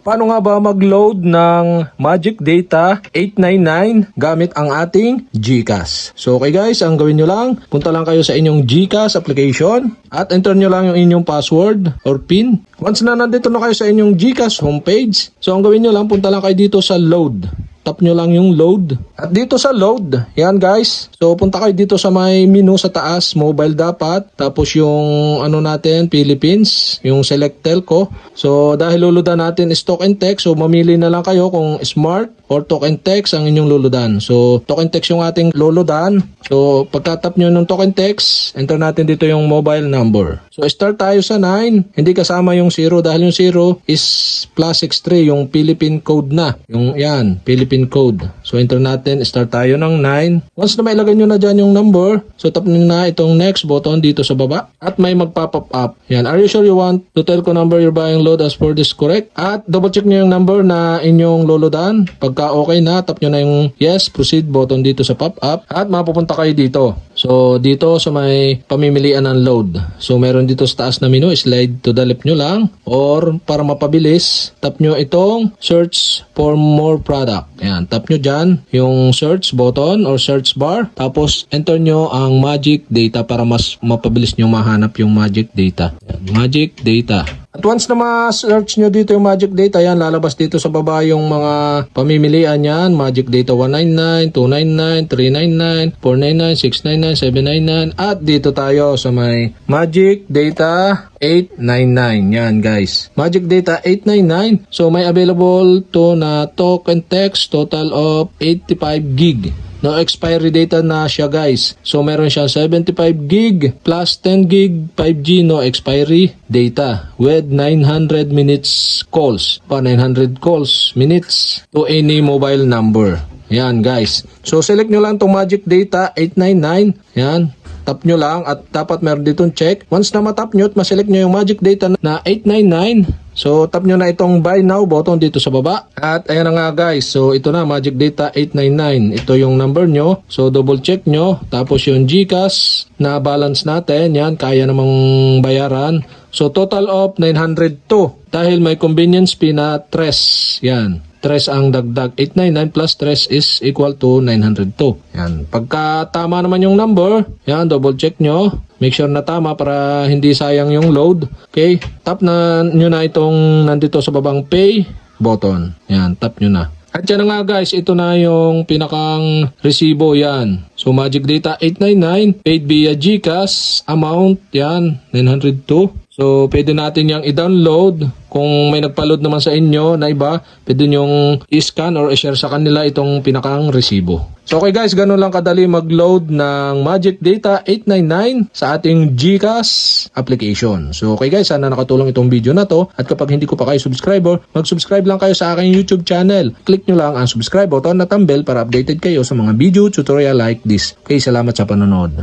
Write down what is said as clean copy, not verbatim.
Paano nga ba mag-load ng Magic Data 899 gamit ang ating GCash? So okay guys, ang gawin nyo lang, punta lang kayo sa inyong GCash application at enter nyo lang yung inyong password or PIN. Once na nandito na kayo sa inyong GCash homepage, so ang gawin nyo lang, punta lang kayo dito sa load. Tap nyo lang yung load. At dito sa load, yan guys. So punta kayo dito sa may menu sa taas, mobile dapat. Tapos yung ano natin, Philippines, yung select telco. So dahil luludan natin is talk and text, so mamili na lang kayo kung smart or talk and text ang inyong luludan. So talk and text yung ating luludan. So pagka-tap nyo ng talk and text, enter natin dito yung mobile number. So start tayo sa 9, hindi kasama yung 0 dahil yung 0 is +63, yung Philippine code na. Yung yan, Philippine code. So enter natin, start tayo ng 9. Once na mailagay nyo na dyan yung number, so tap nyo na itong next button dito sa baba. At may magpa-pop up. Yan, are you sure you want to telco number you're buying load as for this correct? At double check nyo yung number na inyong lolodan. Pagka okay na, tap nyo na yung yes, proceed button dito sa pop up. At mapupunta kayo dito. So dito sa may pamimilian ng load. So meron dito sa taas na menu, slide to the left nyo lang. Or para mapabilis, tap nyo itong search for more product. Ayan, tap nyo dyan yung search button or search bar. Tapos enter nyo ang Magic Data para mas mapabilis nyo mahanap yung Magic Data. Ayan, Magic Data. At once na ma-search nyo dito yung Magic Data, yan, lalabas dito sa baba yung mga pamimilian yan. Magic Data 199, 299, 399, 499, 699, 799. At dito tayo sa may Magic Data 899. Yan guys. Magic Data 899. So may available to na talk and text total of 85 gig. No expiry data na siya guys. So meron siyang 75 gig plus 10 gig 5G no expiry data with 900 minutes calls. 900 calls minutes to any mobile number. Yan guys. So select nyo lang itong Magic Data 899. Yan. Tap nyo lang at dapat meron ditong check. Once na matap nyo at maselect nyo yung Magic Data na 899, so tap nyo na itong buy now button dito sa baba. At ayan na nga guys, so ito na Magic Data 899. Ito yung number nyo. So double check nyo. Tapos yung GCash na balance natin, yan, kaya namang bayaran. So total of 902 dahil may convenience fee na 3. Yan. 3 ang dagdag. 899 plus 3 is equal to 902. Yan. Pagka tama naman yung number, yan, double check nyo. Make sure na tama para hindi sayang yung load. Okay? Tap na nyo na itong nandito sa babang pay button. Yan, tap nyo na. At yan na nga guys, ito na yung pinakang resibo yan. So Magic Data 899, paid via GCash, amount yan, 902. So pwede natin yung i-download. Kung may nagpa-load naman sa inyo na iba, pwede nyong i-scan or i-share sa kanila itong pinakang resibo. So okay guys, ganun lang kadali mag-load ng Magic Data 899 sa ating GCash application. So okay guys, sana nakatulong itong video na to. At kapag hindi ko pa kayo subscriber, mag-subscribe lang kayo sa aking YouTube channel. Click nyo lang ang subscribe button at ang bell para updated kayo sa mga video tutorial like this. Okay, salamat sa panonood.